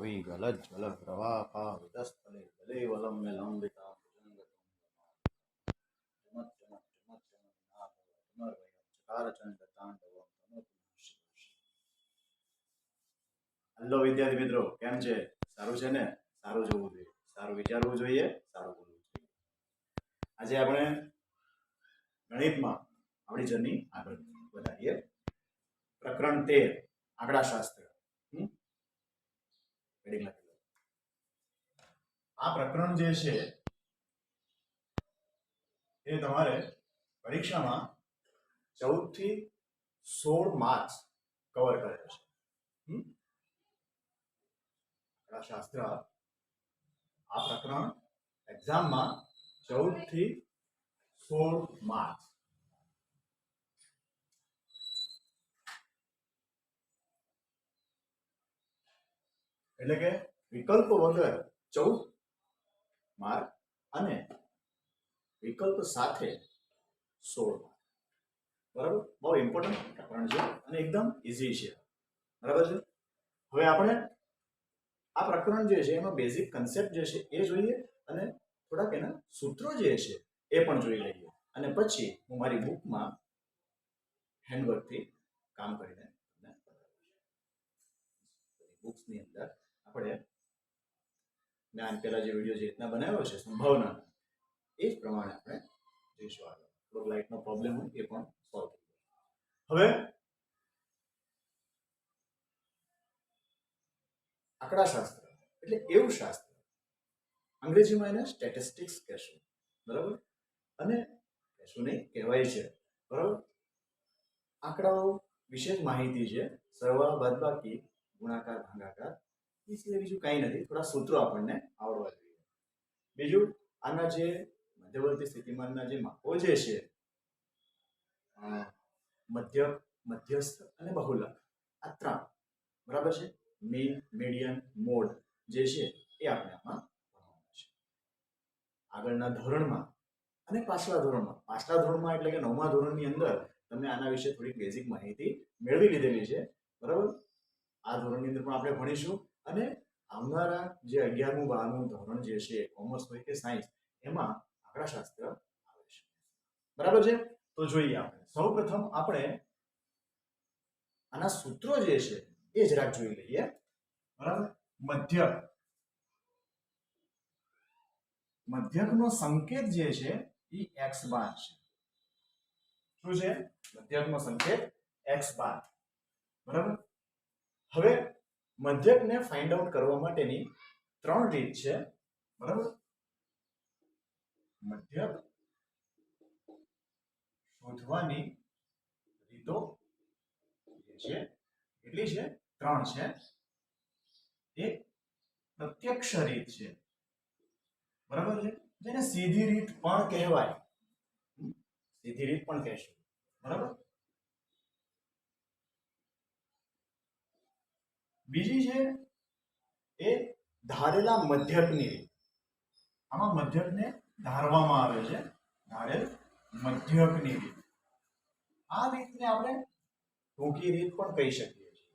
वीगलज्ज्वल प्रवाहावितस्थले जलेवलं लम्बितां hello વિદ્યાર્થી મિત્રો, કેમ છે? સારું છે ને? સારું જોવું જોઈએ, સારું વિચારવું જોઈએ, સારું બોલવું જોઈએ. આજે આપણે ગણિતમાં આપણી જર્ની આગળ વધારીએ. પ્રકરણ 13 આંકડાશાસ્ત્ર. આ પ્રકરણ જે છે એ તમારે પરીક્ષામાં 14 થી 16 માર્ક્સ કવર કરે છે. આંકડાશાસ્ત્ર આ પ્રકરણ એક્ઝામમાં 14 થી 16 માર્ક્સ. એટલે કે વિકલ્પ વગર 14 માર્ક અને વિકલ્પ સાથે 16 માર્ક. બરાબર? બહુ ઇમ્પોર્ટન્ટ પ્રકરણ છે અને એકદમ ઈઝી છે. બરાબર છે? હવે આપણે આ પ્રકરણ જે છે એનો બેઝિક કન્સેપ્ટ જે છે એ જોઈએ અને થોડાક એના સૂત્રો જે છે એ પણ જોઈ લઈએ અને પછી હું મારી બુકમાં હેન્ડવર્કથી કામ કરીને બુક્સની અંદર આપણે જ્ઞાન પહેલા જે વિડીયો જે રીતના બનાવ્યો છે સંભાવના એ જ પ્રમાણે આપણે જોઈશું. આગળ થોડોક લાઇટનો પ્રોબ્લેમ હોય એ પણ સોલ્વ થઈ જાય. હવે આંકડાશાસ્ત્ર એટલે એવું શાસ્ત્ર, અંગ્રેજીમાં એને સ્ટેટિસ્ટિક્સ કહેશું. બરાબર? અને કહેશું નહીં, કહેવાય છે. બરાબર? આંકડાઓ વિશે જ માહિતી છે. સરવાળા, બાદબાકી, ગુણાકાર, ભાગાકાર, એ સિવાય બીજું કંઈ નથી. થોડા સૂત્રો આપણને આવડવા જોઈએ. બીજું, આના જે મધ્યવર્તી સ્થિતિમાનના જે માપો જે છે મધ્યસ્થ અને બહુલક, આ 3. બરાબર છે? મીન, મીડિયન, મોડ જે છે એ આપણે આમાં ભણવાનું છે. આગળના ધોરણમાં અને પાછલા ધોરણમાં એટલે કે 9મા ધોરણની અંદર તમે આના વિશે થોડી બેઝિક માહિતી મેળવી લીધેલી છે. બરાબર? આ ધોરણની અંદર પણ આપણે ભણીશું અને આવનારા જે 11મું 12મું ધોરણ જે છે કોમર્સ હોય કે સાયન્સ એમાં આંકડાશાસ્ત્ર આવે છે. બરાબર છે? તો જોઈએ આપણે સૌપ્રથમ આપણે આના સૂત્રો જે છે એ જરાક જોઈ લઈએ. બરાબર? મધ્યકનો સંકેત જે છે એ x બાર છે. શું છે? મધ્યકનો સંકેત x બાર. બરાબર? હવે મધ્યકને ફાઇન્ડ આઉટ કરવા માટેની 3 રીત છે. બરાબર? મધ્યક શોધવાની રીતો જે છે કેટલી છે? 3 છે. એક પ્રત્યક્ષ રીત છે. બરાબર છે? જેને સીધી રીત પણ કહેવાય. સીધી રીત પણ કહેશું. બરાબર? બીજી છે એ ધારેલા મધ્યકની રીત. આમાં મધ્યકને ધારવામાં આવે છે. ધારેલ મધ્યકની રીત. આ રીતને આપણે ટૂંકી રીત પણ કહી શકીએ છીએ.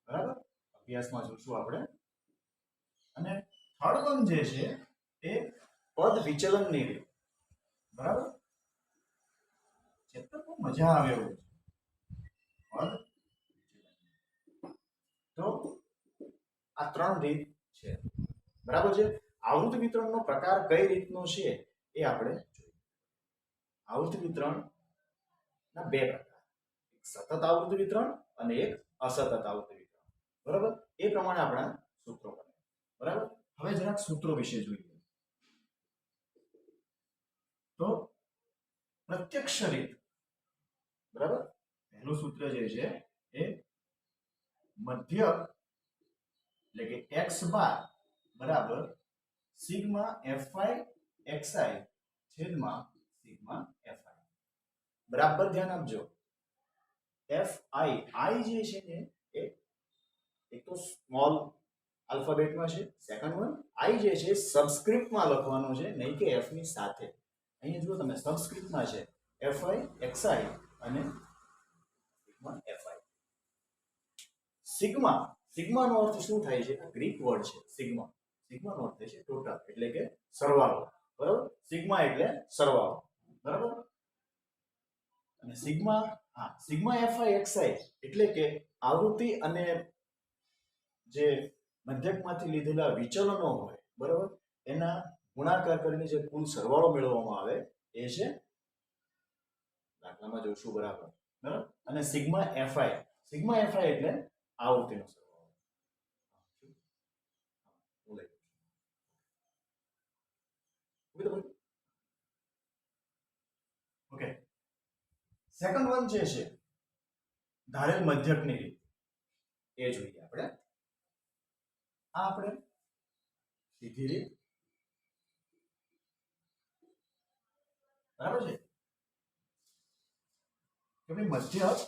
બરાબર? અભ્યાસમાં જોશું આપણે. અને થર્ડ વન જે છે એ પદ વિચલનની રીત. બરાબર? ચેપ્ટર બહુ મજા આવે એવું છે. પદ તો આ 3 રીત છે. બરાબર છે? આવૃત્ત વિતરણનો પ્રકાર કઈ રીતનો છે એ આપણે જોઈએ. આવૃત્ત વિતરણના 2 પ્રકાર, એક સતત આવૃત્ત વિતરણ અને એક અસતત આવૃત્ત વિતરણ. બરાબર? એ પ્રમાણે આપણા સૂત્રો બને. બરાબર? હવે જરાક સૂત્રો વિશે જોઈએ. તો પ્રત્યક્ષ રીત. બરાબર? પહેલું સૂત્ર જે છે એ મધ્યક એટલે કે x બાર બરાબર સિગ્મા fi xi છેદમાં સિગ્મા fi. બરાબર ધ્યાન આપજો. fi જે છે ને એ એક તો સ્મોલ આલ્ફાબેટમાં છે. સેકન્ડ વન i જે છે સબસ્ક્રિપ્ટમાં લખવાનો છે, નહીં કે f ની સાથે. અહીંયા જુઓ તમે સબસ્ક્રિપ્ટમાં છે fi xi અને સિગ્મા fi. સિગ્મા સિગ્માનો અર્થ શું થાય છે? આ ગ્રીક વર્ડ છે સિગ્મા. સિગ્માનો અર્થ થાય છે ટોટલ, એટલે કે સરવાળો. બરાબર, સિગ્મા એટલે સરવાળો. બરાબર, અને સિગ્મા એફઆઈ એક્સઆઈ એટલે કે આવૃત્તિ અને જે મધ્યકમાંથી લીધેલા વિચલનો હોય, બરાબર, એના ગુણાકાર કરીને જે કુલ સરવાળો મેળવવામાં આવે એ છે દાખલામાં જોશું. બરાબર, અને સિગ્મા એફઆઈ એટલે આવૃત્તિનો સરવાળો. ઓકે, સેકન્ડ વન જે છે ધારેલ મધ્યકની રીત એ જોઈએ આપણે. આ આપણે સીધી રીત, બરાબર છે, કે ભાઈ મધ્યક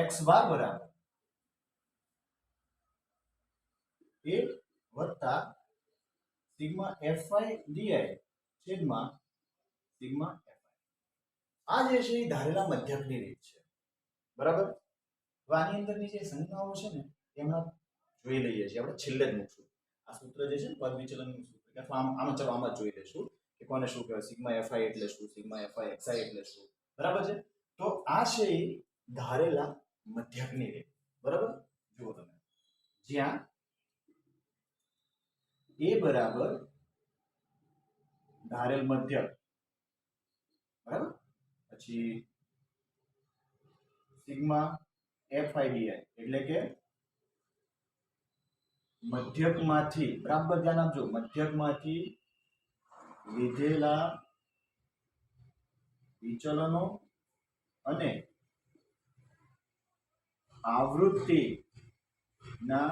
x બાર બરાબર a વત્તા સિગ્મા fi di છેદમાં સિગ્મા fi. આ જે છે એ ધારેલા મધ્યકની રીત છે. બરાબર, હવે આની અંદરની જે સંજ્ઞાઓ છે ને એમાં જોઈ લઈએ છીએ આપણે, છેલ્લે જ મૂકશું. આ સૂત્ર જે છે પદ વિચલનનું સૂત્ર, અથવા આમાં જોઈ લઈશું કે કોને શું કહેવાય, સિગ્મા fi એટલે શું, સિગ્મા fi xi એટલે શું. બરાબર છે, તો આ છે એ ધારેલા મધ્યકની રીત. બરાબર, જુઓ તમે, જ્યાં a બરાબર ધારેલ મધ્યક, બરાબર, પછી સિગ્મા fi di એટલે કે મધ્યકમાંથી, બરાબર ધ્યાન આપજો, મધ્યકમાંથી લીધેલા વિચલનો અને આવૃત્તિના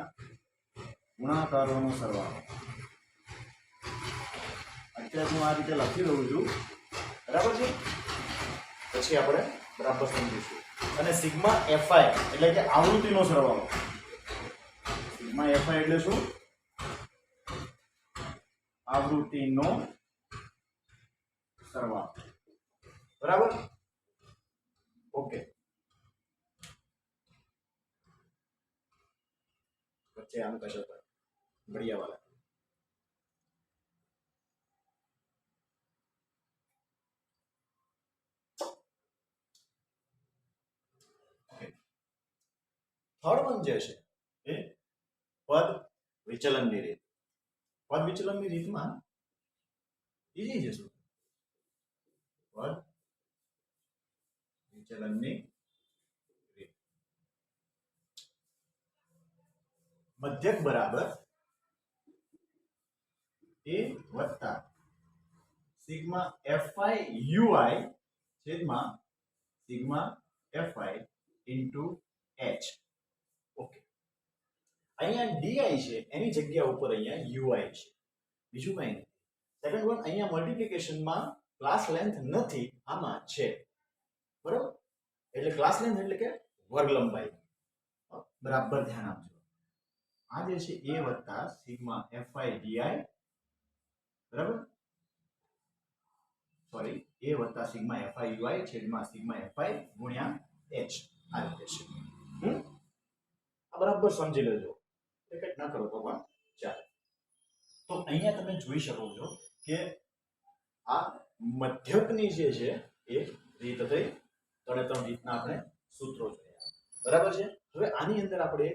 ગુણાકારોનો સરવાળો. અત્યારે હું આ રીતે લખી દઉં છું, બરાબર છે, પછી આપણે બરાબર સમજીશું. અને સિગ્મા fi એટલે કે આવૃત્તિનો સરવાળો. સિગ્મા fi એટલે શું? આવૃત્તિનો સરવાળો. બરાબર, ઓકે. बच्चे आम कशा पर बढ़िया वाला. થર્ડ વન જે છે એ પદ વિચલનની રીત. પદ વિચલનની રીતમાં ઈઝી છે શું? પદ વિચલનની રીત. મધ્યક બરાબર a વત્તા સિગ્મા fi ui છેદમાં sigma fi into h. Okay, અહીંયા di છે એની જગ્યા ઉપર અહીંયા ui છે, બીજું કઈ નથી. સેકન્ડ વન, અહીંયા મલ્ટીપ્લિકેશનમાં ક્લાસ લેન્થ નથી, આમાં છે. બરાબર, એટલે ક્લાસ લેન્થ એટલે કે વર્ગ લંબાઈ. બરાબર ધ્યાન આપજો. આ જે છે a વત્તા સિગ્મા fi di, બરાબર, સોરી, a વત્તા સિગ્મા fi ui છેદમાં સિગ્મા fi ગુણ્યા h. આ રીતે છે. આ બરાબર સમજી લેજો, એક જ ના કરો તો પણ ચાલે. તો અહીંયા તમે જોઈ શકો છો કે આ મધ્યકની જે છે એ રીત થઈ. ત્રણ રીતના આપણે સૂત્રો જોયા, બરાબર છે. હવે આની અંદર આપણે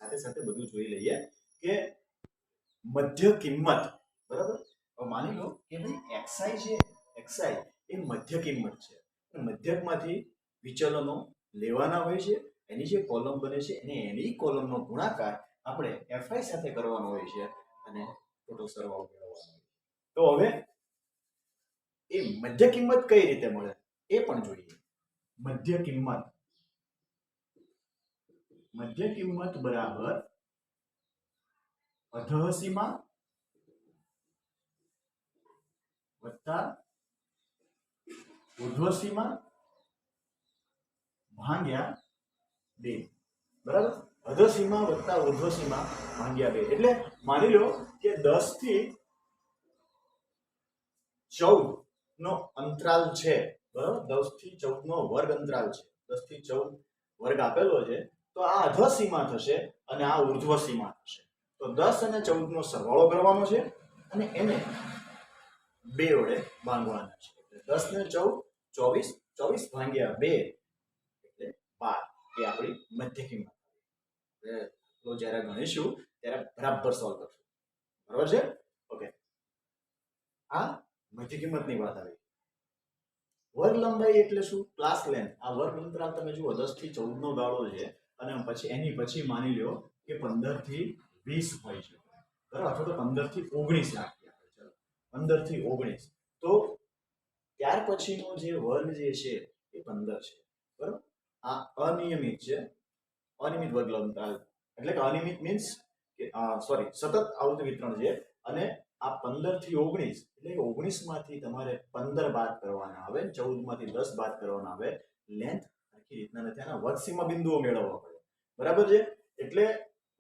સાથે સાથે બધું જોઈ લઈએ કે મધ્ય કિંમત. બરાબર, માની લો કે ભાઈ xi છે, xi એ મધ્ય કિંમત છે. મધ્યકમાંથી વિચલનો લેવાના હોય છે, એની જે કોલમ બને છે અને એની કોલમનો ગુણાકાર આપણે fi સાથે કરવાનો હોય છે અને ટોટલ સરવાળો મેળવવાનો હોય. તો હવે એ મધ્ય કિંમત કઈ રીતે મળે એ પણ જોઈએ. મધ્ય કિંમત બરાબર અધઃ સીમા વત્તા ઉર્ધ્વ સીમા ભાગ્યા 2. બરાબર, અધઃ સીમા વત્તા ઉર્ધ્વ સીમા ભાગ્યા 2. એટલે માની લો કે 10 થી 14 નો અંતરાલ છે. બરાબર, 10 થી 14 નો વર્ગ અંતરાલ છે. 10 થી 14 વર્ગ આપેલો છે, તો આ અધ્વ સીમા થશે અને આ ઉર્ધ્વ સીમા થશે. તો 10 અને 14 નો સરવાળો કરવાનો છે અને એને 2 વડે ભાંગવાના છે. એટલે 10 ને 14 24, 24 ભાગ્યા 2 એટલે 12. એ આપણી મધ્ય કિંમત. તો જ્યારે ગણીશું ત્યારે બરાબર સોલ્વ કરશું. બરાબર છે? ઓકે. આ મધ્ય કિંમતની વાત આવી. વર્ગ લંબાઈ એટલે શું? Class length. આ વર્ગ અંતરાલ તમે જુઓ 10 થી 14 નો ગાળો છે અને પછી એની પછી માની લ્યો કે 15 થી 20 હોય છે. બરાબર? અથવા તો 15 થી 19 રાખીએ આપણે. ચલો 15 થી 19. તો ત્યાર પછીનો જે વર્ગ જે છે એ 15 છે. બરાબર? આ અનિયમિત છે. અનિયમિત વર્ગ અંતરાલ એટલે કે અનિયમિત મીન્સ કે સોરી સતત આવૃત્તિ વિતરણ છે અને આ 15 થી 19 એટલે કે 19 માંથી તમારે 15 બાદ કરવાના આવે, 14 માંથી 10 બાદ કરવાના આવે. લેન્થ આખી રીતના નથી. આના વર્ગસીમા બિંદુઓ મેળવવા પડે. બરાબર છે? એટલે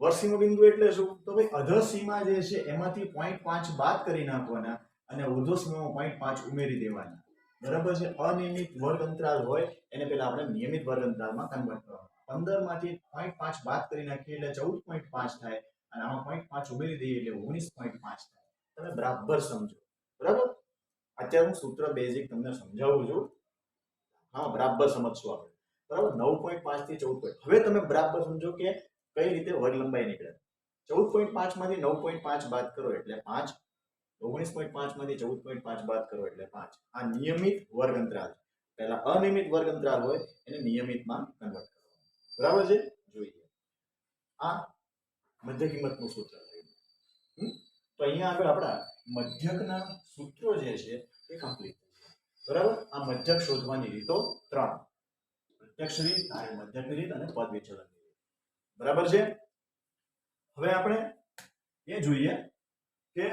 વર્ગસીમા બિંદુ એટલે શું? તો ભાઈ અધર સીમા જે છે એમાંથી 0.5 બાદ કરી નાખવાના અને ઉર્ધ્વ સીમામાં 0.5 ઉમેરી દેવાના. બરાબર છે? અનિયમિત વર્ગ અંતરાલ હોય એને પહેલા આપણે નિયમિત વર્ગ અંતરાલમાં કન્વર્ટ કરવાનું. 15 માંથી 0.5 બાદ કરી નાખીએ એટલે 14.5 થાય અને આમાં 0.5 ઉમેરી દઈએ એટલે 19.5 થાય. તમે બરાબર સમજો. બરાબર? અત્યારે હું સૂત્ર બેઝિક તમને સમજાવું છું. હા, બરાબર સમજશો આપણે. બરાબર? 9.5 થી 14. હવે તમે બરાબર સમજો કે કઈ રીતે વર્ગ લંબાઈ નીકળે. 14.5 માંથી 9.5 બાદ કરો એટલે 5. 19.5 માંથી 14.5 બાદ કરો એટલે 5. આ નિયમિત વર્ગ અંતરાલ. પહેલા અનિયમિત વર્ગ અંતરાલ હોય એને નિયમિતમાં કન્વર્ટ કરવાનું. બરાબર છે? જોઈએ. આ મધ્ય કિંમતનું સૂત્ર થયું. તો અહીંયા આગળ આપણા મધ્યકના સૂત્રો જે છે એ કમ્પ્લીટ થશે. બરાબર? આ મધ્યક શોધવાની રીતો 3. પ્રત્યક્ષ રીત, મધ્યકની રીત અને પદ વિચલનની રીત. બરાબર છે? હવે આપણે એ જોઈએ કે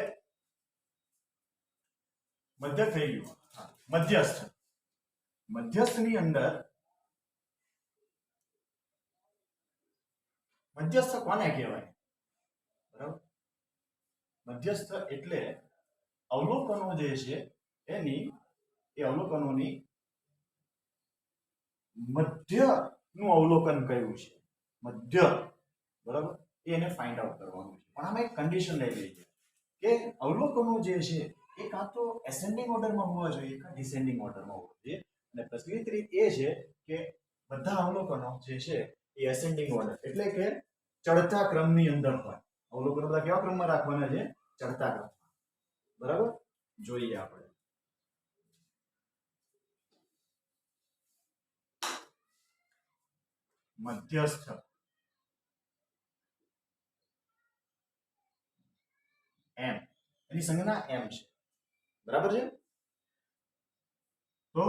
મધ્યક થઈ ગયું. મધ્યસ્થ. મધ્યસ્થની અંદર મધ્યસ્થ કોને કહેવાય? બરાબર? મધ્યસ્થ એટલે અવલોકનો જે છે એ અવલોકનોની મધ્યનું અવલોકન કયું છે? મધ્ય. બરાબર? એને ફાઇન્ડ આઉટ કરવાનું છે. પણ આમાં એક કન્ડિશન લઈ લઈએ કે અવલોકનો જે છે એ કાં તો એસેન્ડિંગ ઓર્ડરમાં હોવા જોઈએ કાં ડિસેન્ડિંગ ઓર્ડરમાં હોવા જોઈએ. અને પ્રચલિત રીત એ છે કે બધા અવલોકનો જે છે એ એસેન્ડિંગ ઓર્ડર એટલે કે ચડતા ક્રમની અંદર હોય. અવલોકનો બધા કેવા ક્રમમાં રાખવાના છે? ચડતા ક્રમમાં. બરાબર? જોઈએ આપણે. મધ્યસ્થ એમ એની સંજ્ઞા એમ છે. બરાબર છે? તો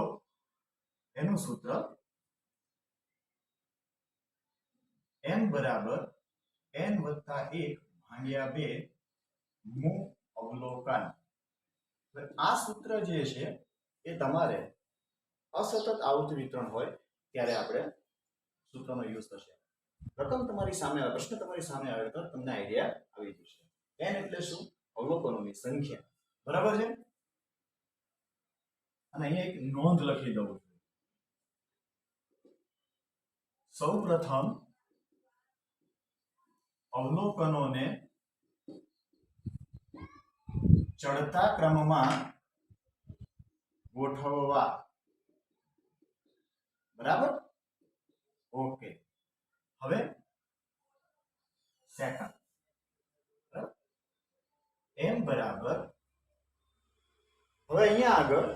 એનું સૂત્ર m બરાબર n + 1 ભાગ્યા 2 મું અવલોકન. આ સૂત્ર જે છે એ તમારે અસતત આવૃત્તિ વિતરણ હોય ત્યારે આપણે સૂત્રનો યુઝ થશે. રકમ તમારી સામે આવે, પ્રશ્ન તમારી સામે આવે તો તમને આઈડિયા આવી જશે. n એટલે શું? અવલોકનોની સંખ્યા. બરાબર છે? અને અહીંયા એક નોંધ લખી દઉં છું. સૌપ્રથમ અવલોકનોને ચડતા ક્રમમાં ગોઠવવા. બરાબર? ઓકે. હવે સેકન્ડ. બરાબર? m બરાબર હવે અહીંયા આગળ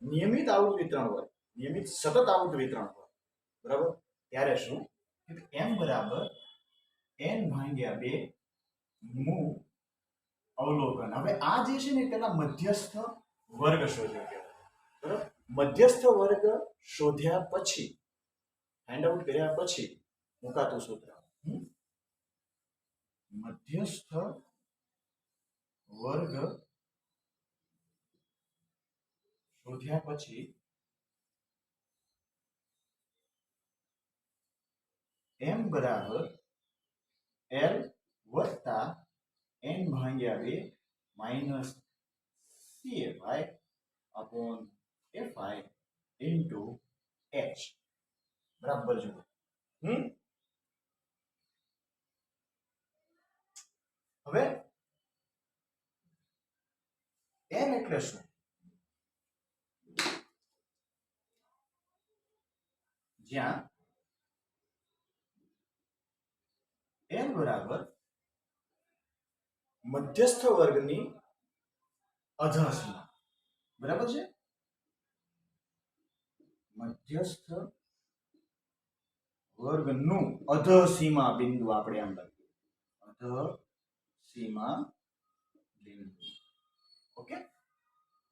નિયમિત આવૃત્તિ વિતરણ હોય, નિયમિત સતત આવૃત્તિ વિતરણ હોય. બરાબર? ત્યારે શું? m બરાબર n ભાગ્યા 2 મું અવલોકન. હવે આ જે છે ને પેલા મધ્યસ્થ વર્ગ શોધ્યો કહેવાય. બરાબર? મધ્યસ્થ વર્ગ શોધ્યા પછી ફાઇન્ડ આઉટ કર્યા પછી મુકાતું સૂત્ર મધ્યસ્થ વર્ગ શોધ્યા પછી m બરાબર l વત્તા n ભાગ્યા 2 minus cfi upon fi into h. બરાબર જુઓ. હવે n એટલે શું? જ્યાં n બરાબર મધ્યસ્થ વર્ગની અધઃસીમા, બરાબર છે? મધ્યસ્થ વર્ગનું અધઃસીમા બિંદુ આપણે આમ લખીએ, અધઃસીમા બિંદુ. ઓકે,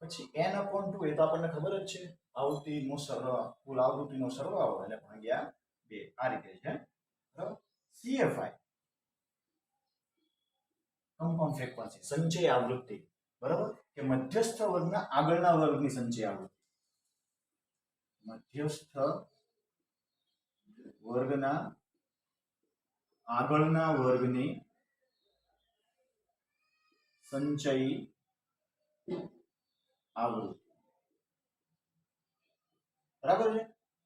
પછી n/2 એ તો આપણને ખબર જ છે, આવૃત્તિનો સરવાળો, કુલ આવૃત્તિનો સરવાળો એટલે ભાગ્યા 2, આ રીતે છે. બરાબર? CFI કમ્પાઉન્ડ ફ્રીક્વન્સી, સંચય આવૃત્તિ, બરાબર, કે મધ્યસ્થ વર્ગના આગળના વર્ગની સંચય આવૃત્તિ, મધ્યસ્થ વર્ગના આગળના વર્ગની સંચય આવૃત્તિ, બરાબર છે?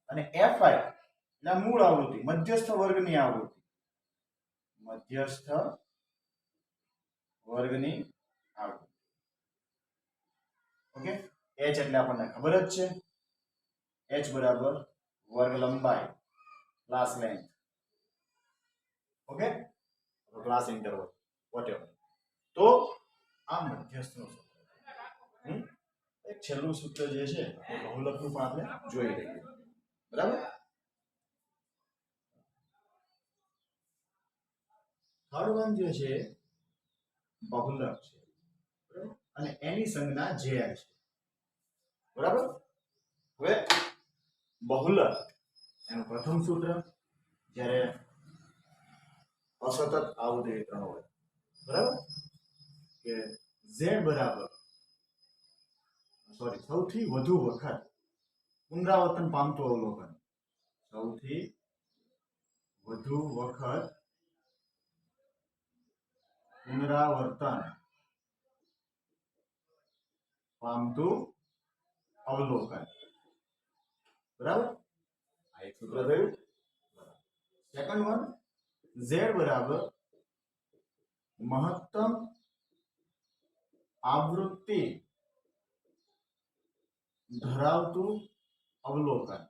અને FI એટલે મૂળ આવૃત્તિ, મધ્યસ્થ વર્ગની આવૃત્તિ, મધ્યસ્થ વર્ગની આવૃત્તિ. ઓકે, h એટલે આપણને ખબર જ છે, h બરાબર વર્ગ લંબાઈ, class length. Okay, class interval, whatever. તો આ મધ્યસ્થનું સૂત્ર. એક છેલ્લું સૂત્ર જે છે એ બહુલકનું પણ આપણે જોઈ લઈએ, બરાબર? થર્ડ વન જે છે બહુલક છે, બરાબર, અને એની સંજ્ઞા z છે, બરાબર? હવે બહુલક એનું પ્રથમ સૂત્ર, જ્યારે અસતત આવૃત્તિ વિતરણ હોય, બરાબર, કે z બરાબર સૌથી વધુ વખત પુનરાવર્તન પામતું અવલોકન, સૌથી વધુ વખત પુનરાવર્તન પામતું અવલોકન, બરાબર? આ એક સૂત્ર થયું. સેકન્ડ વન, z બરાબર મહત્તમ આવૃત્તિ ધરાવતું અવલોકન.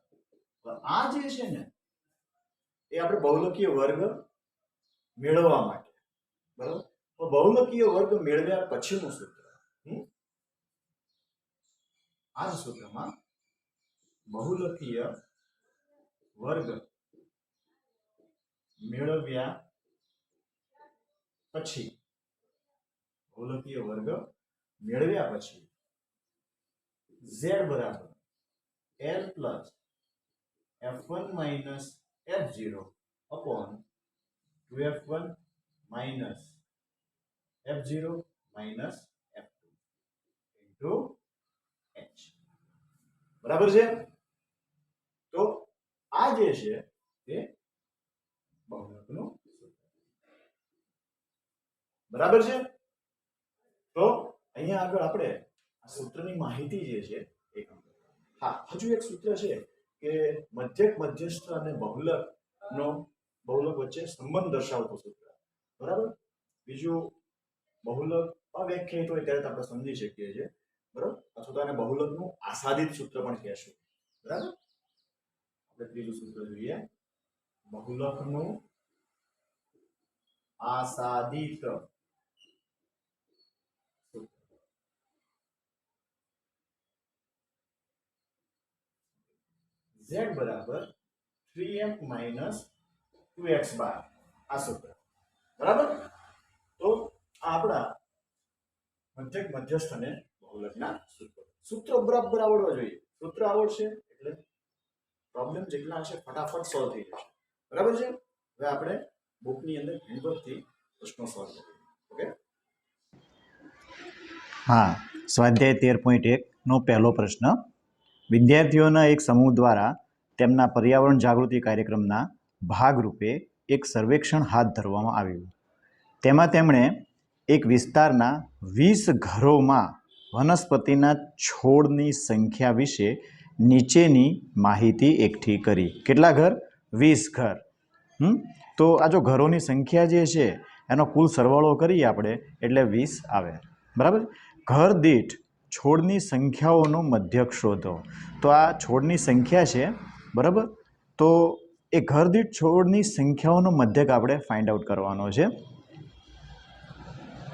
આ જે છે ને એ આપણે બહુલકીય વર્ગ મેળવવા માટે, બરાબર? તો બહુલકીય વર્ગ મેળવ્યા પછીનું સૂત્ર, આ જ સૂત્રમાં બહુલકીય વર્ગ મેળવ્યા પછી, બહુલકીય વર્ગ મેળવ્યા પછી z બરાબર l plus f1 minus f0 upon 2f1 minus f0 minus f2 into h, બરાબર છે? તો આ જે છે તે બહુલકનું સૂત્ર, બરાબર છે? તો અહીંયા આગળ આપણે આ સૂત્રની માહિતી જે છે એ, હા, હજુ એક સૂત્ર છે કે મધ્યક, મધ્યસ્થ અને બહુલક વચ્ચે સંબંધ દર્શાવતું સૂત્ર, બરાબર? બીજું બહુલક અવ્યાખ્યાયિત હોય ત્યારે આપણે સમજી શકીએ છીએ, બરાબર? અથવા તો આને બહુલકનું આસાદિત સૂત્ર પણ કહેશું, બરાબર? આપણે ત્રીજું સૂત્ર જોઈએ, બહુલકનું આસાદિત z બરાબર 3m માઇનસ 2x બાર, આ સૂત્ર, બરાબર? તો આ આપણા મધ્યક, મધ્યસ્થ અને બહુલકના સૂત્ર બરાબર આવડવા જોઈએ. સૂત્ર આવડશે એટલે પ્રોબ્લેમ જેટલા હશે ફટાફટ સોલ્વ થઈ જશે, બરાબર છે? હવે આપણે બુકની અંદર હેન્ડબુકથી પ્રશ્નો સોલ્વ કરીએ. ઓકે, હા, સ્વાધ્યાય 13.1 નો પહેલો પ્રશ્ન. વિદ્યાર્થીઓના એક સમૂહ દ્વારા તેમના પર્યાવરણ જાગૃતિ કાર્યક્રમના ભાગરૂપે એક સર્વેક્ષણ હાથ ધરવામાં આવ્યું. તેમાં તેમણે એક વિસ્તારના 20 ઘરોમાં વનસ્પતિના છોડની સંખ્યા વિશે નીચેની માહિતી એકઠી કરી. કેટલા ઘર? 20 ઘર. તો આ જો ઘરોની સંખ્યા જે છે એનો કુલ સરવાળો કરીએ આપણે એટલે 20 આવે, બરાબર. ઘર દીઠ છોડની સંખ્યાઓનો મધ્યક શોધો. તો આ છોડની સંખ્યા છે, બરાબર. તો એ ઘર દીઠ છોડની સંખ્યાઓનો મધ્યક આપણે ફાઇન્ડ આઉટ કરવાનો છે.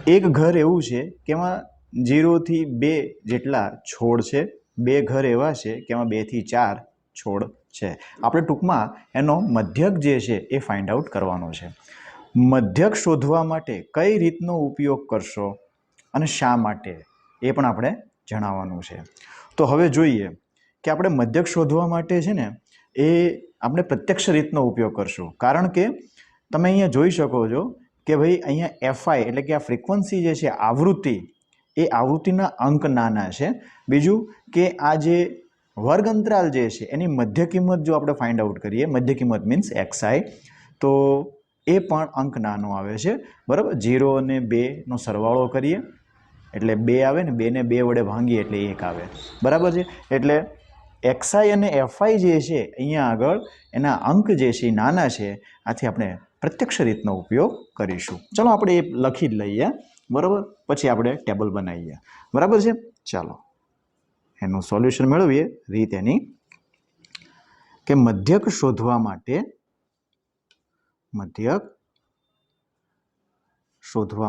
એક ઘર એવું છે કે એમાં 0 થી 2 જેટલા છોડ છે, 2 ઘર એવા છે કે એમાં 2 થી 4 છોડ છે. આપણે ટૂંકમાં એનો મધ્યક જે છે એ ફાઇન્ડ આઉટ કરવાનો છે. મધ્યક શોધવા માટે કઈ રીતનો ઉપયોગ કરશો અને શા માટે એ પણ આપણે જણાવવાનું છે. તો હવે જોઈએ કે આપણે મધ્યક શોધવા માટે છે ને એ આપણે પ્રત્યક્ષ રીતનો ઉપયોગ કરશું. કારણ કે તમે અહીંયા જોઈ શકો છો કે ભાઈ અહીંયા એફઆઈ એટલે કે આ ફ્રીક્વન્સી જે છે, આવૃત્તિ, એ આવૃત્તિના અંક નાના છે. બીજું કે આ જે વર્ગ અંતરાલ જે છે એની મધ્ય કિંમત જો આપણે ફાઇન્ડ આઉટ કરીએ, મધ્ય કિંમત મીન્સ એક્સઆઈ, તો એ પણ અંક નાનો આવે છે, બરાબર. 0 અને 2 નો સરવાળો કરીએ એટલે 2 આવે ને 2 ને 2 વડે ભાંગીએ એટલે 1 આવે, બરાબર છે. એટલે એક્સઆઈ અને એફઆઈ જે છે અહીંયા આગળ એના અંક જે છે એ નાના છે. આથી આપણે પ્રત્યક્ષ રીતનો ઉપયોગ કરીશું. ચલો આપણે એ લખી જ લઈએ, બરાબર. પછી આપણે ટેબલ બનાવીએ, બરાબર છે. ચાલો એનું સોલ્યુશન મેળવીએ. રીત એની કે મધ્યક શોધવા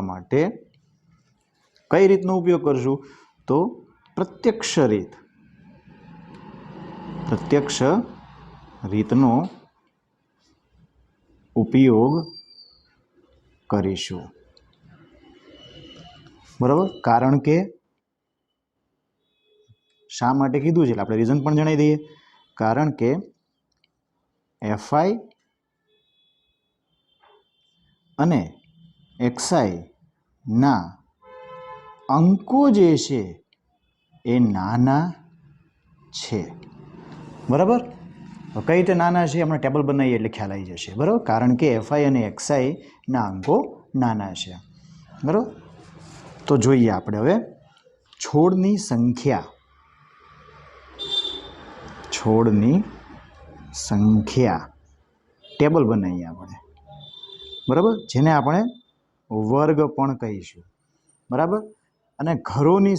માટે કઈ રીતનો ઉપયોગ કરશું? તો પ્રત્યક્ષ રીતનો ઉપયોગ કરીશું, બરાબર. કારણ કે શા માટે કીધું છે આપણે રીઝન પણ જણાવી દઈએ. કારણ કે એફઆઈ અને એક્સઆઈ ના અંકો જે છે એ નાના છે, બરાબર. કઈ રીતે નાના છે હમણાં ટેબલ બનાવીએ એટલે ખ્યાલ આવી જશે, બરાબર. કારણ કે એફઆઈ અને એક્સઆઈ ના અંકો નાના છે, બરાબર. તો જોઈએ આપણે હવે છોડની સંખ્યા ટેબલ બનાવીએ આપણે, બરાબર. જેને આપણે વર્ગ પણ કહીશું, બરાબર. અને ઘરોની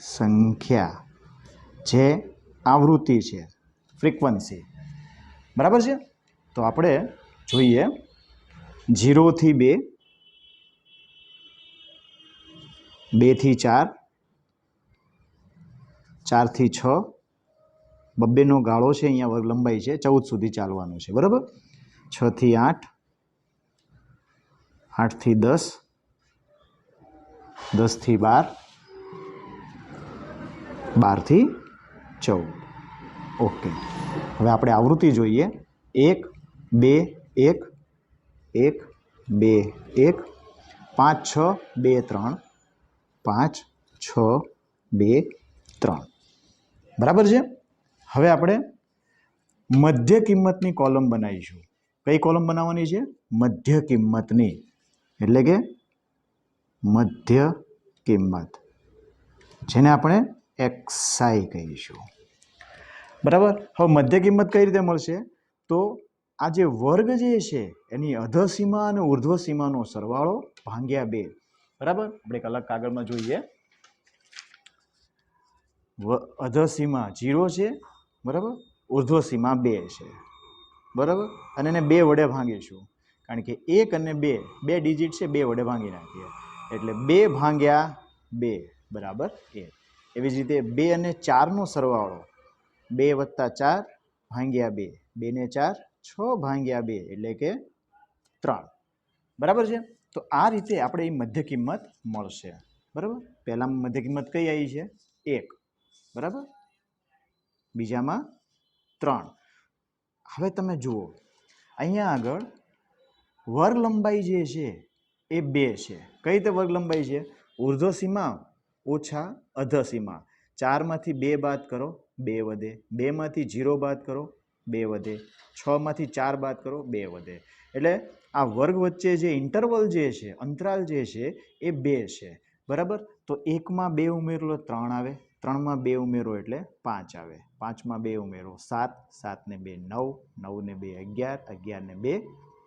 સંખ્યા જે આવૃત્તિ છે, ફ્રીક્વન્સી, બરાબર છે. તો આપણે જોઈએ 0 થી 2, 2 થી 4, 4 થી 6, 2 નો ગાળો છે, અહીંયા વર્ગ લંબાઈ છે, 14 સુધી ચાલવાનું છે, બરાબર. 6 થી 8, 8 થી 10, 10 થી 12, 12 થી 14. ઓકે. હવે આપણે આવૃત્તિ જોઈએ. 1 2 1 1 2 1, 5 6 2 3, 5 6 2 3, બરાબર છે. હવે આપણે મધ્ય કિંમતની કોલમ બનાવીશું. કઈ કોલમ બનાવવાની છે? મધ્ય કિંમતની, એટલે કે મધ્ય કિંમત, જેને આપણે એક્સઆઈ કહીશું, બરાબર. હવે મધ્ય કિંમત કઈ રીતે મળશે? તો આ જે વર્ગ જે છે એની અધસીમા અને ઉર્ધ્વ સીમાનો સરવાળો ભાગ્યા 2, બરાબર. આપણે એક અલગ કાગળમાં જોઈએ. અધસીમા 0 છે, બરાબર. ઉર્ધ્વ સીમા 2 છે, બરાબર. અને એને 2 વડે ભાંગીશું, કારણ કે 1 અને 2 ડિજિટ છે, 2 વડે ભાંગી નાખીએ એટલે 2 ભાગ્યા 2 બરાબર 1. એવી જ રીતે 2 અને 4 નો સરવાળો 2 વત્તા 4 ભાગ્યા 2, 2 ને 4 6 ભાગ્યા 2 એટલે કે 3, બરાબર છે. તો આ રીતે આપણે એ મધ્ય કિંમત મળશે, બરાબર. પહેલામાં મધ્ય કિંમત કઈ આવી છે? 1, બરાબર. બીજામાં 3. હવે તમે જુઓ અહીંયા આગળ વર્ગ લંબાઈ જે છે એ 2 છે. કઈ રીતે વર્ગ લંબાઈ છે? ઉર્ધ્વ સીમા ઓછા અધસીમા. 4 માંથી 2 બાદ કરો 2 વધે, 2 માંથી 0 બાદ કરો 2 વધે, 6 માંથી 4 બાદ કરો 2 વધે. એટલે આ વર્ગ વચ્ચે જે ઇન્ટરવલ જે છે, અંતરાલ જે છે એ 2 છે, બરાબર. તો 1 માં 2 ઉમેરો 3 આવે, 3 2 ઉમેરો એટલે 5 આવે, 5 2 ઉમેરો 7, 7 ને 2 9, 9 ને 2 11, 11 ને 2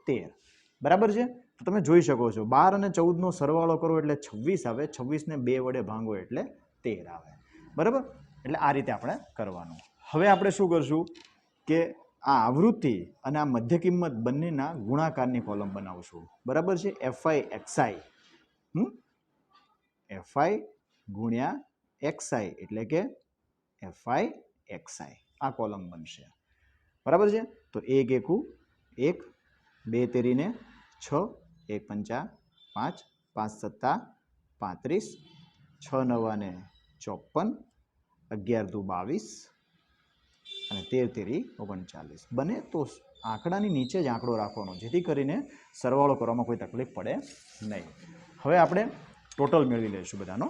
13. બરાબર છે? તો તમે જોઈ શકો છો 12 અને 14 નો સરવાળો કરો એટલે 26 આવે, 26 ને 2 વડે ભાંગો એટલે 13 આવે. બરાબર? એટલે આ રીતે આપણે કરવાનું. હવે આપણે શું કરશું કે આ આવૃત્તિ અને આ મધ્ય કિંમત બંનેના ગુણાકારની કોલમ બનાવશું. બરાબર છે? FI XI FI ગુણ્યા XI એટલે કે FI XI આ કોલમ બનશે. બરાબર છે? તો 1 એકુ 1, 2 તેરીને 6, 1 પંચા 5, 5 સત્તા 35, 6 નવાને 54, 11 દુ 22 અને 13 તેરી 39. બને તો આંકડાની નીચે જ આંકડો રાખવાનો, જેથી કરીને સરવાળો કરવામાં કોઈ તકલીફ પડે નહીં. હવે આપણે ટોટલ મેળવી લઈશું બધાનો.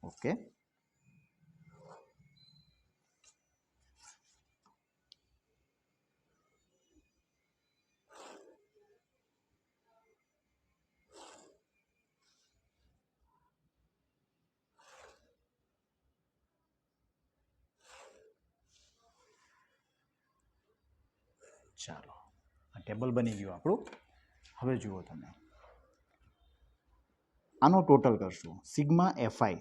ઓકે, ચાલો આ ટેબલ બની ગયું આપણું. હવે જુઓ તમે આનો ટોટલ કરશું. સિગ્મા FI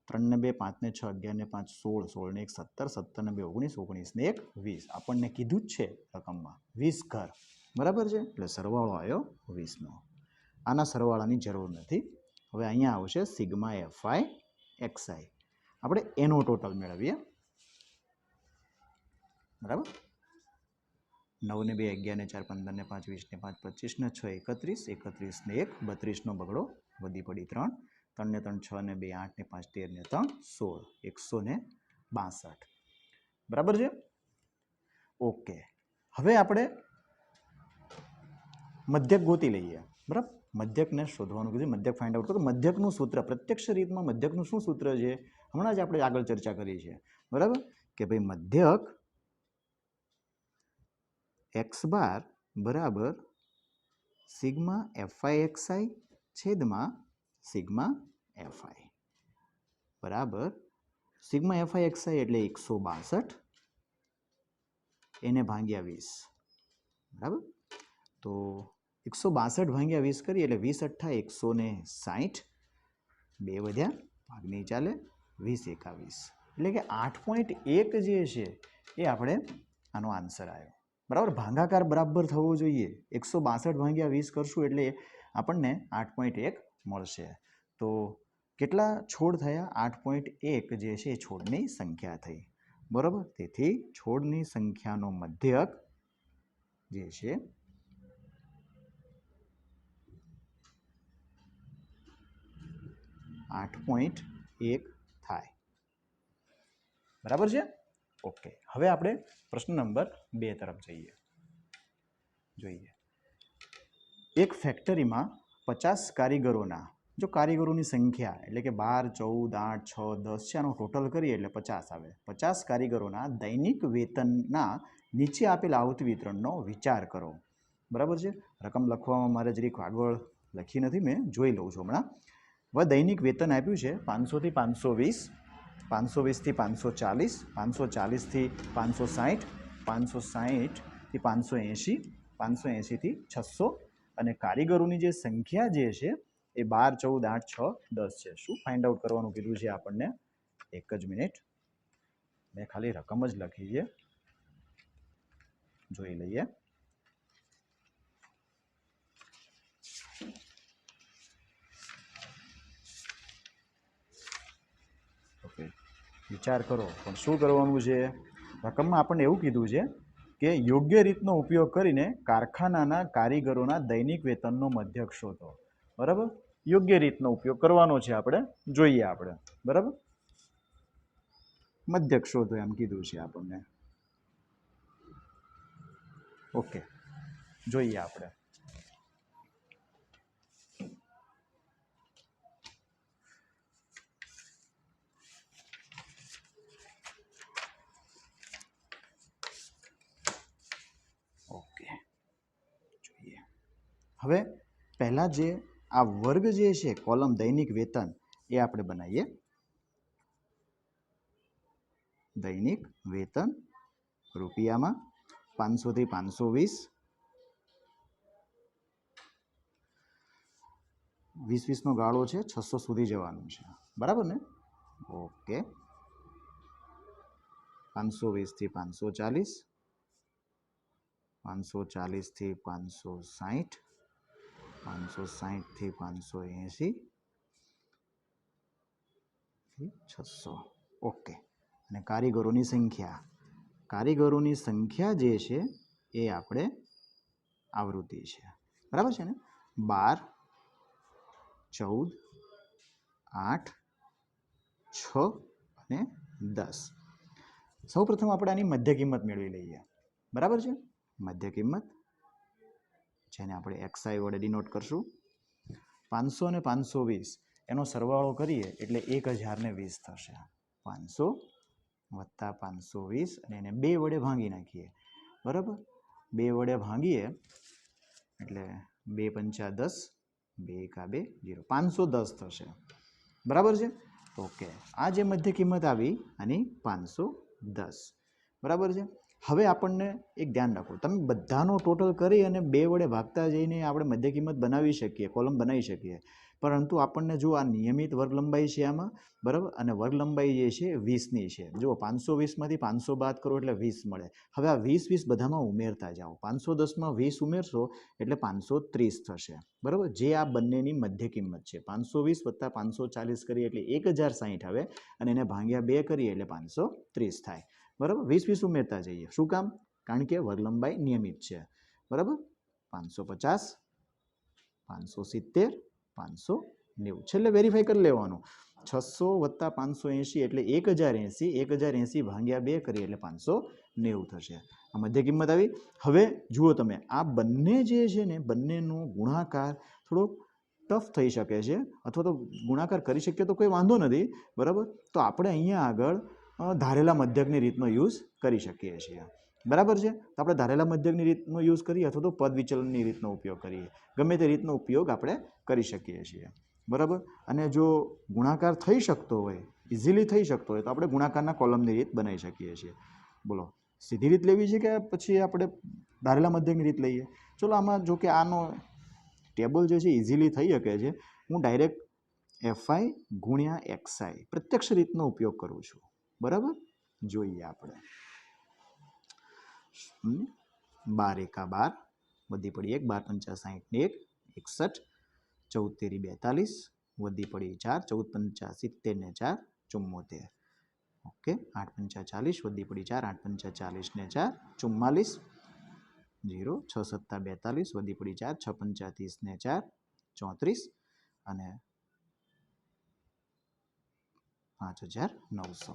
3 ને 2 5 ને 6 11 ને 5 16, 16 ને 1 17, 17 ને 2 19, 19 ને 1 20. આપણને કીધું જ છે રકમમાં 20 ઘર. બરાબર છે? એટલે સરવાળો આવ્યો 20નો. આના સરવાળાની જરૂર નથી. હવે અહીંયા આવશે સિગ્મા FI XI. આપણે એનો ટોટલ મેળવીએ. બરાબર? 9 ને 2 11 ને 4 15 ને 5 20 ને 5 25 ને 6 31, 31 ને 1 32 નો બગડો વધી પડી 3, 3 ને 3 6 ને 2 8 ને 5 13 ને 3 16, 162. બરાબર છે? ઓકે, હવે આપણે મધ્યક ગોતી લઈએ. બરાબર? મધ્યકને શોધવાનું કીધું, મધ્યક ફાઇન્ડ આઉટ કરો. મધ્યકનું સૂત્ર, પ્રત્યક્ષ રીતમાં મધ્યકનું શું સૂત્ર છે હમણાં જ આપણે આગળ ચર્ચા કરી છે. બરાબર? કે ભાઈ મધ્યક x બાર બરાબર સિગ્મા FI XI છેદમાં સિગ્મા FI બરાબર સિગ્મા FI XI એટલે 162 એને ભાગ્યા 20. બરાબર? તો 162 ભાગ્યા 20 કરીએ એટલે 20 અઠ્ઠા 160, 2 વધ્યા ભાગ નહીં ચાલે, 20 21 એટલે કે 8.1 જે છે એ આપણે આનો આન્સર આવ્યો. બરાબર? ભાગાકાર બરાબર થવો જોઈએ. 162 ભાગ્યા 20 કરશું એટલે આપણને 8.1 મળશે. તો કેટલા છોડ થયા? 8.1 જે છે એ છોડની સંખ્યા થઈ. બરાબર? તેથી છોડની સંખ્યાનો મધ્યક જે છે 8.1 થાય. બરાબર છે? ઓકે, હવે આપણે પ્રશ્ન નંબર 2 તરફ જોઈએ. એક ફેક્ટરીમાં 50 કારીગરોના, જો કારીગરોની સંખ્યા એટલે કે 12 14 8 6 10 છે, આનો ટોટલ કરીએ એટલે 50 આવે. 50 કારીગરોના દૈનિક વેતનના નીચે આપેલ આવતી વિતરણનો વિચાર કરો. બરાબર છે? રકમ લખવામાં મારે જરીક આગળ લખી નથી, મેં જોઈ લઉં છું હમણાં. હવે દૈનિક વેતન આપ્યું છે 500 થી 520, 520 થી 540, 540 થી 560, 560 થી 580, 580 થી 600 અને કારીગરોની જે સંખ્યા જે છે એ 12 14 8 6 10 છે. શું ફાઇન્ડ આઉટ કરવાનું કીધું છે આપણને? એક જ મિનિટ, મેં ખાલી રકમ જ લખી છે, જોઈ લઈએ. ઓકે, વિચાર કરો પણ શું કરવાનું છે? રકમમાં આપણને એવું કીધું છે કે યોગ્ય રીતનો ઉપયોગ કરીને કારખાનાના કારીગરોના દૈનિક વેતનનો મધ્યક શોધો. બરાબર? યોગ્ય રીતનો ઉપયોગ કરવાનો છે આપણે, જોઈએ આપણે. બરાબર? મધ્યક શોધો એમ કીધું છે આપણને. ઓકે, જોઈએ આપણે. હવે પહેલાં જે આ વર્ગ જે છે કોલમ દૈનિક વેતન એ આપણે બનાવીએ. દૈનિક વેતન રૂપિયામાં 500 થી 520, 20-20નો ગાળો છે, 600 સુધી જવાનું છે, બરાબર ને? ઓકે. 520 થી 540, 540 થી 560, 560 થી 580, 600. ઓકે. અને કારીગરોની સંખ્યા જે છે એ આપણે આવૃત્તિ છે, બરાબર છે ને? 12, 14, 8, 6 અને 10. સૌ પ્રથમ આપણે આની મધ્ય કિંમત મેળવી લઈએ, બરાબર છે? મધ્ય કિંમત જેને આપણે XI વડે ડિનોટ કરશું. 500 અને 520 એનો સરવાળો કરીએ એટલે 1020 થશે. 500 વત્તા 520 અને એને 2 વડે ભાંગી નાખીએ, બરાબર? 2 વડે ભાંગીએ એટલે 2 પંચા 10, 2 એકા 2, 0, 510 થશે, બરાબર છે? ઓકે. આ જે મધ્ય કિંમત આવી આની 510, બરાબર છે? હવે આપણને એક ધ્યાન રાખો, તમે બધાનો ટોટલ કરી અને 2 વડે ભાગતા જઈને આપણે મધ્ય કિંમત બનાવી શકીએ, કોલમ બનાવી શકીએ, પરંતુ આપણને જો આ નિયમિત વર્ગ લંબાઈ છે આમાં, બરાબર? અને વર્ગ લંબાઈ જે છે 20ની છે. જો 520માંથી 500 બાદ કરો એટલે 20 મળે. હવે આ 20 બધામાં ઉમેરતા જાઓ. 510માં 20 ઉમેરશો એટલે 530 થશે, બરાબર? જે આ બંનેની મધ્ય કિંમત છે. 520 વત્તા 540 કરીએ એટલે 1060 આવે અને એને ભાગ્યા 2 કરીએ એટલે 530 થાય, બરાબર? 20 ઉમેરતા જઈએ. શું કામ? કારણ કે વર્ગ લંબાઈ નિયમિત છે, બરાબર? 550, 570, 590. છેલ્લે વેરીફાઈ કરી લેવાનું. 600 વત્તા 580 એટલે 1080, 1080 ભાગ્યા 2 કરીએ એટલે 590 થશે. આ મધ્ય કિંમત આવી. હવે જુઓ તમે, આ બંને જે છે ને બંનેનો ગુણાકાર થોડો ટફ થઈ શકે છે, અથવા તો ગુણાકાર કરી શકીએ તો કોઈ વાંધો નથી, બરાબર? તો આપણે અહીંયા આગળ ધારેલા મધ્યકની રીતનો યુઝ કરી શકીએ છીએ, બરાબર છે? તો આપણે ધારેલા મધ્યકની રીતનો યુઝ કરીએ અથવા તો પદ વિચલનની રીતનો ઉપયોગ કરીએ, ગમે તે રીતનો ઉપયોગ આપણે કરી શકીએ છીએ, બરાબર? અને જો ગુણાકાર થઈ શકતો હોય, ઇઝીલી થઈ શકતો હોય, તો આપણે ગુણાકારના કોલમની રીત બનાવી શકીએ છીએ. બોલો, સીધી રીત લેવી છે કે પછી આપણે ધારેલા મધ્યકની રીત લઈએ? ચલો, આમાં જો કે આનો ટેબલ જે છે ઇઝીલી થઈ શકે છે. હું ડાયરેક્ટ FI ગુણ્યા XI પ્રત્યક્ષ રીતનો ઉપયોગ કરું છું, બરાબર? જોઈએ આપણે. 12 એકા 12, વધી પડી 1, 12 પંચા 60 ને 1, 61, 14 તેરી 42, વધી પડી 4, 14 પંચા 70 ને 4, 74. ઓકે. 8 પંચા 40, વધી પડી 4, 8 પંચા 40 ને 4, 44, 0, 6 સત્તા 42, વધી પડી 4, 6 પંચા 30 ને 4, 34 અને 5900.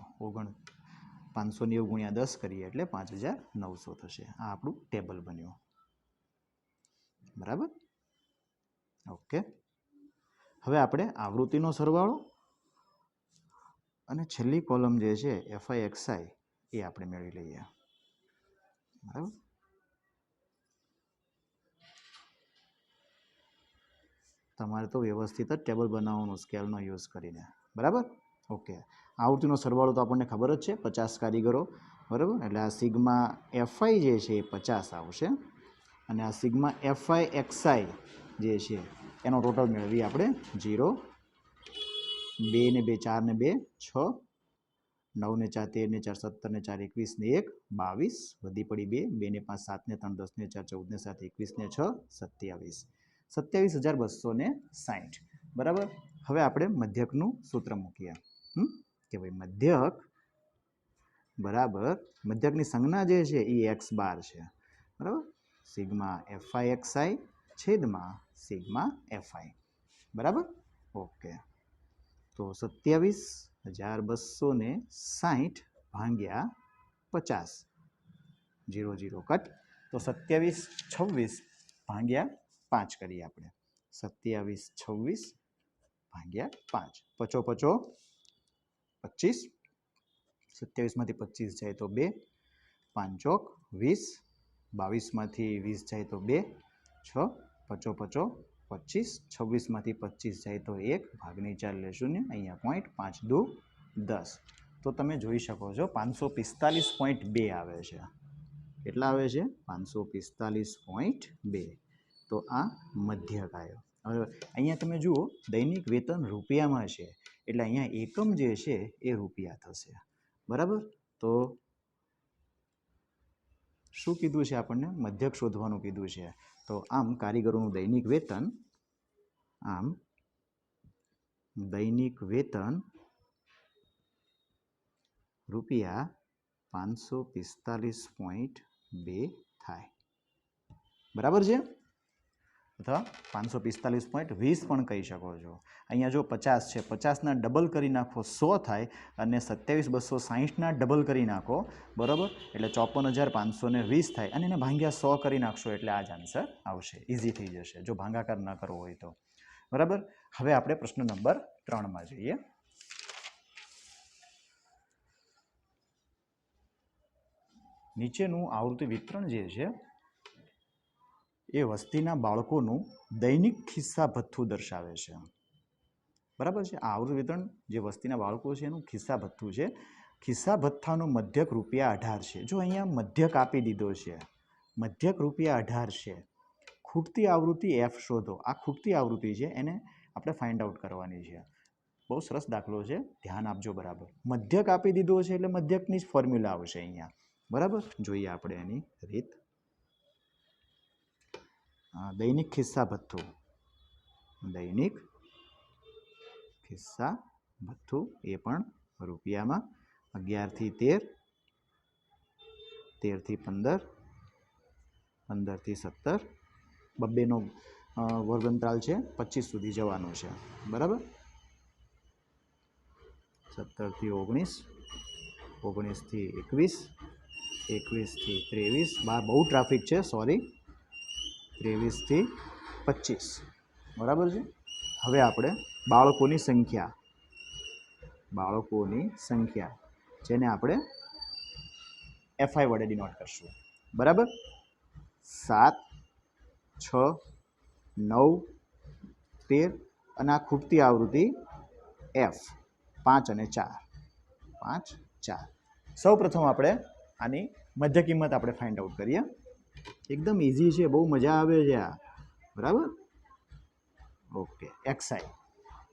590 ગુણ્યા 10 કરીએ એટલે 5900 થશે. આ આપણું ટેબલ બન્યું, બરાબર? ઓકે. હવે આપણે આવૃત્તિનો સરવાળો અને છેલ્લી કોલમ જે છે FI XI એ આપણે મેળવી લઈએ, બરાબર? તમારે તો વ્યવસ્થિત જ ટેબલ બનાવવાનું સ્કેલનો યુઝ કરીને, બરાબર? ઓકે. આવૃત્તિનો સરવાળો તો આપણને ખબર જ છે, 50 કારીગરો, બરાબર? એટલે આ સિગ્મા FI જે છે એ 50 આવશે અને આ સિગ્મા FI XI જે છે એનો ટોટલ મેળવી આપણે 0, 2 ને 2 4 ને 2 6, 9 ને 4 13 ને 4 17 ને 4 21 ને 1 22, વધી પડી 2, 2 ને 5 7 ને 3 10 ને 4 14 ને 7 21 ને 6 27, 27260, બરાબર? હવે આપણે મધ્યકનું સૂત્ર મૂકીએ કે ભાઈ મધ્યક બરાબર મધ્યકની સંજ્ઞા જે છે એ x બાર છે, બરાબર? સિગ્મા FI XI છેદમાં સિગ્મા FI, બરાબર? ઓકે. તો 27260 ભાગ્યા 50, 0 0 કટ. તો 2726 ભાગ્યા 5 કરીએ આપણે. 2726 ભાગ્યા 5, 5 5 25, 27માંથી 25 જાય તો 2, 5 ચોક 20, 22માંથી 20 જાય તો 2, 6 પચો પચો 25, 26માંથી 25 જાય તો 1, ભાગની 4 એટલે 0, અહીંયા પોઈન્ટ, 5 દુ 10. તો તમે જોઈ શકો છો 545.2 આવે છે. કેટલા આવે છે? 545.2. તો આ મધ્યક આવ્યો. હવે અહીંયા તમે જુઓ દૈનિક વેતન રૂપિયામાં છે એટલે અહીંયા એકમ જે છે એ રૂપિયા થશે. બરાબર? તો શું કીધું છે આપણને? મધ્યક શોધવાનું કીધું છે. તો આમ કારીગરોનું દૈનિક વેતન, આમ દૈનિક વેતન રૂપિયા 545.2 થાય. બરાબર છે? અથવા 545.20 પણ કહી શકો છો. અહીંયા જો 50 છે, 50ના ડબલ કરી નાખો 100 થાય અને 27,260ના ડબલ કરી નાખો, બરાબર, એટલે 54,520 થાય અને એને ભાગ્યા 100 કરી નાખશો એટલે આ જ આન્સર આવશે. ઇઝી થઈ જશે જો ભાગાકાર ન કરવો હોય તો. બરાબર? હવે આપણે પ્રશ્ન નંબર 3માં જઈએ. નીચેનું આવૃત્તિ વિતરણ જે છે એ વસ્તીના બાળકોનું દૈનિક ખિસ્સા ભથ્થું દર્શાવે છે. બરાબર છે? આ આવૃત્તિ વિતરણ જે વસ્તીના બાળકો છે એનું ખિસ્સા ભથ્થું છે. ખિસ્સા ભથ્થાનું મધ્યક રૂપિયા 18 છે. જો અહીંયા મધ્યક આપી દીધો છે, મધ્યક રૂપિયા 18 છે. ખૂટતી આવૃત્તિ F શોધો. આ ખૂટતી આવૃત્તિ છે એને આપણે ફાઇન્ડ આઉટ કરવાની છે. બહુ સરસ દાખલો છે, ધ્યાન આપજો બરાબર. મધ્યક આપી દીધો છે એટલે મધ્યકની જ ફોર્મ્યુલા આવશે અહીંયા. બરાબર? જોઈએ આપણે એની રીત. દૈનિક ખિસ્સા ભથ્થું, દૈનિક ખિસ્સા ભથ્થું એ પણ રૂપિયામાં 11 થી 13, 13 થી 15, 15 થી 17, બબ્બેનો વર્ગ અંતરાલ છે 25 સુધી જવાનું છે. બરાબર? 17 થી 19, 19 થી 21, 21 થી 23, બહાર બહુ ટ્રાફિક છે, સોરી, 23 થી 25. બરાબર છે? હવે આપણે બાળકોની સંખ્યા જેને આપણે FI વડે ડિનોટ કરશું. બરાબર? 7, 6, 9, 13 અને આ ખૂટતી આવૃત્તિ F 5 અને 4. 5, 4. સૌ પ્રથમ આપણે આની મધ્ય કિંમત આપણે ફાઇન્ડ આઉટ કરીએ. એકદમ ઇઝી છે, બહુ મજા આવે છે આ. બરાબર? ઓકે. XI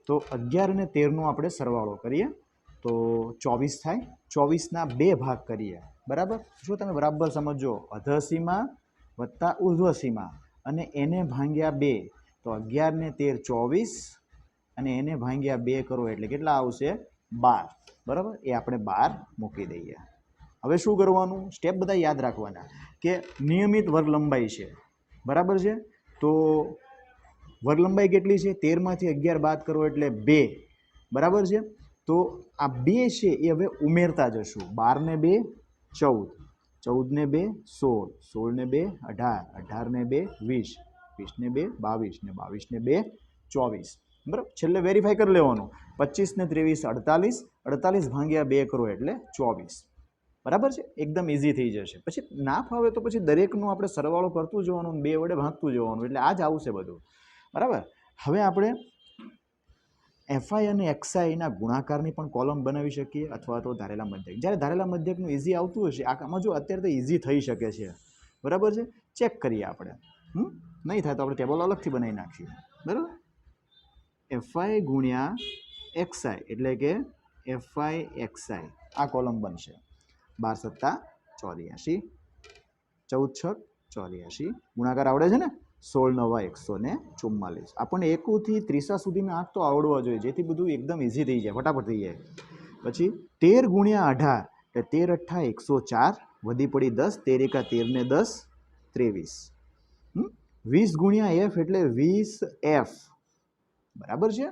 તો 11 અને 13નો આપણે સરવાળો કરીએ તો 24 થાય. 24ના 2 ભાગ કરીએ. બરાબર? જો તમે બરાબર સમજો, અધસીમા વત્તા ઉર્ધ્વસીમા અને એને ભાગ્યા 2 તો 11 ને 13 24 અને એને ભાગ્યા 2 કરો એટલે કેટલા આવશે? 12. બરાબર? એ આપણે 12 મૂકી દઈએ. હવે શું કરવાનું? સ્ટેપ બધા યાદ રાખવાના કે નિયમિત વર્ગ લંબાઈ છે. બરાબર છે? તો વર્ગ લંબાઈ કેટલી છે? 13માંથી 11 બાદ કરો એટલે 2. બરાબર છે? તો આ 2 છે એ હવે ઉમેરતા જશું. 12 ને 2 14, 14 ને 2 16, 16 ને 2 18, 18 ને 2 20, 20 ને 2 22 ને 22 ને 2 24. બરાબર? છેલ્લે વેરીફાઈ કરી લેવાનું. 25 ને 23 48, 48 ભાગ્યા 2 કરો એટલે 24. બરાબર છે? એકદમ ઇઝી થઈ જશે. પછી ના ફાવે તો પછી દરેકનો આપણે સરવાળો કરતું જવાનું, 2 વડે ભાગતું જવાનું, એટલે આ જ આવશે બધું. બરાબર? હવે આપણે FI અને XI ના ગુણાકારની પણ કોલમ બનાવી શકીએ અથવા તો ધારેલા મધ્યક. જ્યારે ધારેલા મધ્યકનું ઇઝી આવતું હશે, આમાં જો અત્યારે તો ઇઝી થઈ શકે છે. બરાબર છે? ચેક કરીએ આપણે. નહીં થાય તો આપણે ટેબલ અલગથી બનાવી નાખીએ. બરાબર? FI ગુણ્યા XI એટલે કે FI XI આ કોલમ બનશે. 12 સત્તા 84, 14 છક 84. ગુણાકાર આવડે છે ને? 16 નવા 144. આપણને 1 થી 30 સુધીના આંક તો આવડવા જોઈએ જેથી બધું એકદમ ઇઝી થઈ જાય, ફટાફટ થઈ જાય. પછી 13 ગુણ્યા 18 એટલે 13 અઠ્ઠા 104, વધી પડી 10, 13 એકા 13 ને 10 23. 20 ગુણ્યા F એટલે 20F. બરાબર છે?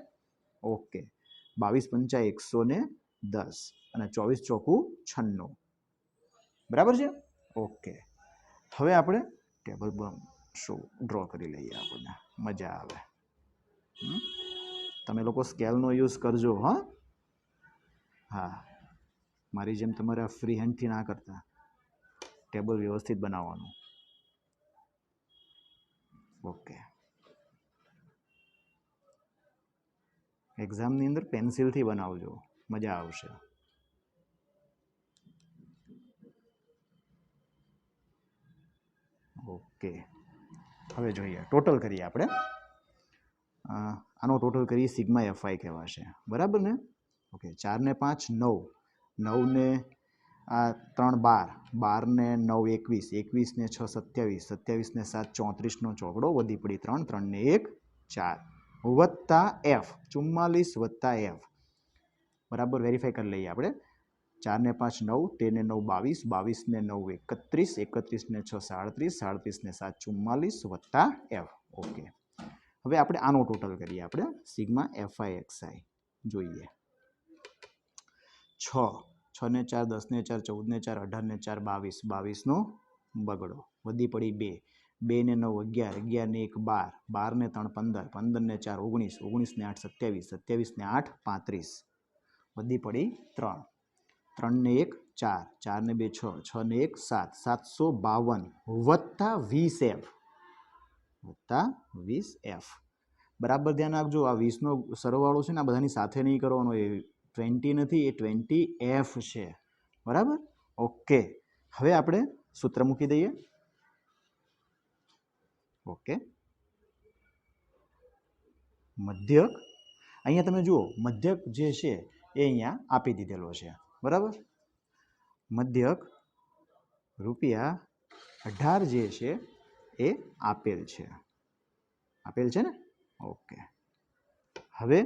ઓકે. 22 પંચા 110 અને 24 ચોકું 96. બરાબર છે? ઓકે. હવે આપણે ટેબલ શું ડ્રો કરી લઈએ, આપણને મજા આવે. તમે લોકો સ્કેલનો યુઝ કરજો. હા, મારી જેમ તમારે ફ્રી હેન્ડથી ના કરતા, ટેબલ વ્યવસ્થિત બનાવવાનું. ઓકે. એક્ઝામની અંદર પેન્સિલથી બનાવજો, મજા આવશે. ઓકે, હવે જોઈએ ટોટલ કરીએ આપણે. આનો ટોટલ કરીએ સિગ્મા એફઆઈ કહેવાશે, બરાબર ને? ઓકે, 4 ને 5 9, 9 ને 3 12, 12 ને 9 21, 21 ને 6 27, 27 ને 7 34 નો ચોકડો, વધી પડી 3, 3 ને 1 4 વત્તા એફ 44 વત્તા એફ, બરાબર. વેરીફાઈ કરી લઈએ આપણે. 4 ને 5 9, 13 ને 9 22, 22 ને 9 31, 31 ને 6 37, 37 ને 7 44 વત્તા એફ. ઓકે, હવે આપણે આનો ટોટલ કરીએ આપણે સિગ્મા એફઆઈ એક્સઆઈ. જોઈએ 6, 6 ને 4 10 ને 4 14 ને 4 18 ને 4 22, 22 નો બગડો, વધી પડી 2, 2 ને 9 11, 11 ને 1 12, 12 ને 3 15, 15 ને 4 19, 19 ને 8 27, 27 ને 8 35, વધી પડી 3, 3 ને 1 4, 4 ને 2 6, 6 ને 1 7, 752 વત્તા 20 એફ, વત્તા 20 એફ. બરાબર ધ્યાન રાખજો, આ 20નો સરવાળો છે ને આ બધાની સાથે નહીં કરવાનો, એ 20 નથી, એ 20 એફ છે, બરાબર. ઓકે, હવે આપણે સૂત્ર મૂકી દઈએ. ઓકે, મધ્યક અહીંયા તમે જુઓ, મધ્યક જે છે એ અહીંયા આપી દીધેલો છે, બરાબર. મધ્યક ₹18 જે છે એ આપેલ છે, આપેલ છે ને. ઓકે, હવે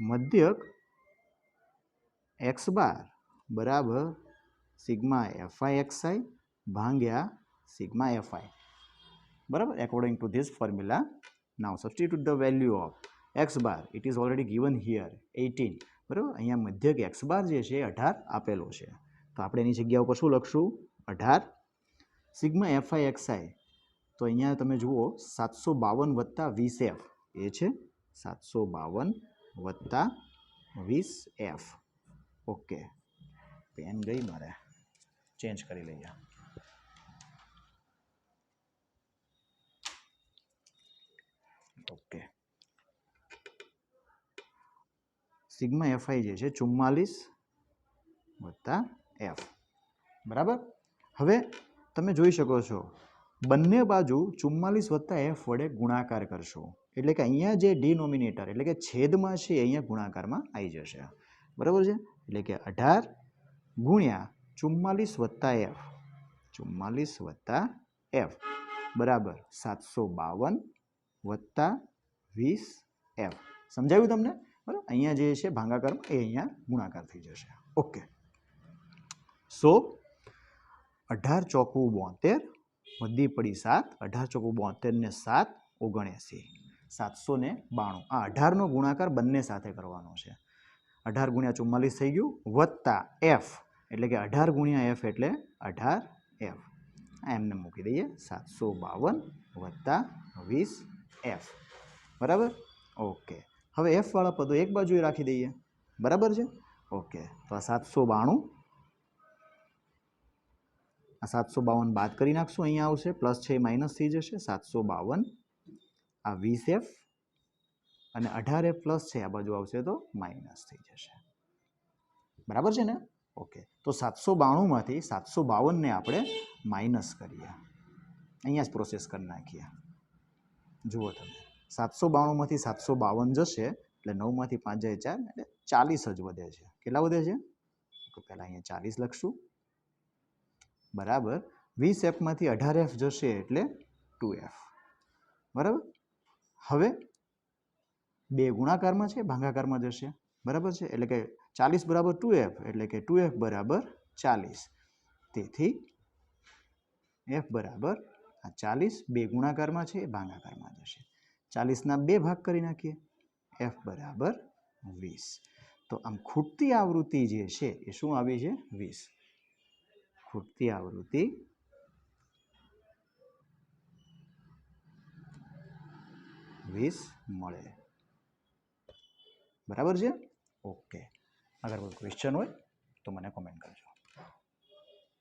મધ્યક x બાર બરાબર સિગ્મા એફઆઈ એક્સઆઈ ભાગ્યા સિગ્મા એફઆઈ, બરાબર, according to this formula. Now substitute the value of x bar, it is already given here 18, બરાબર. અહીંયા મધ્યક x બાર જે છે 18 આપેલો છે, તો આપણે એની જગ્યા ઉપર શું લખશું? 18. સિગ્મા એફઆઈ એક્સઆઈ, તો અહીંયા તમે જુઓ 752 વત્તા 20 એફ, એ છે 752 વત્તા 20 એફ. ઓકે, પેન ગઈ મારે, ચેન્જ કરી લઈએ. ઓકે, સિગ્મા એફઆઈ જે છે 44 વત્તા એફ, બરાબર. હવે તમે જોઈ શકો છો બંને બાજુ 44 વત્તા એફ વડે ગુણાકાર કરશો, એટલે કે અહીંયા જે ડિનોમિનેટર એટલે કે છેદમાં છે અહીંયા ગુણાકારમાં આવી જશે, બરાબર છે. એટલે કે 18 ગુણ્યા 44 વત્તા એફ, 44 વત્તા એફ બરાબર 752 વત્તા 20 એફ. સમજાયું તમને? બરાબર, અહીંયા જે છે ભાગાકારમાં એ અહીંયા ગુણાકાર થઈ જશે. ઓકે, સો 18 ચોકું 72, વધી પડી 7, 18 ચોકું 72 ને 7 79, 792. આ 18નો ગુણાકાર બંને સાથે કરવાનો છે. 18 ગુણ્યા 44 થઈ ગયું, વત્તા એફ એટલે કે 18 ગુણ્યા એફ એટલે 18 એફ. એમને મૂકી દઈએ 752 વત્તા 20 એફ, બરાબર. ઓકે, હવે એફ વાળા પદો એક બાજુએ રાખી દઈએ, બરાબર છે. ઓકે, તો આ 792, આ 752 બાદ કરી નાખશું, અહીંયા આવશે પ્લસ છે માઇનસ થઈ જશે, 752 આ 20 એફ અને 18 એફ પ્લસ છે આ બાજુ આવશે તો માઇનસ થઈ જશે, બરાબર છે ને. ઓકે, તો 792 માંથી 752 ને આપણે માઇનસ કરીએ, અહીંયા જ પ્રોસેસ કરી નાખીએ. જુઓ તમે 792 માંથી 752 જશે એટલે 9 માંથી 5 જાય 4 એટલે 40 જ વધે છે. કેટલા વધે છે? તો પહેલા અહીંયા 40 લખશું, બરાબર. 20 એફ માંથી 18 એફ જશે એટલે 2 એફ, બરાબર. હવે બે ગુણાકારમાં છે, ભાગાકારમાં જશે, બરાબર છે. એટલે કે 40 બરાબર 2f એટલે કે 2f બરાબર 40, તેથી f બરાબર આ 40 બે ગુણાકારમાં છે, ભાગાકારમાં જશે. 40ના 2 ભાગ કરી નાખીએ, f બરાબર 20. તો આમ ખૂટતી આવૃત્તિ જે છે એ શું આવી છે? 20. ખૂટતી આવૃત્તિ મળે, બરાબર છે. ઓકે, અગર કોઈ ક્વેશ્ચન હોય તો મને કોમેન્ટ કરજો.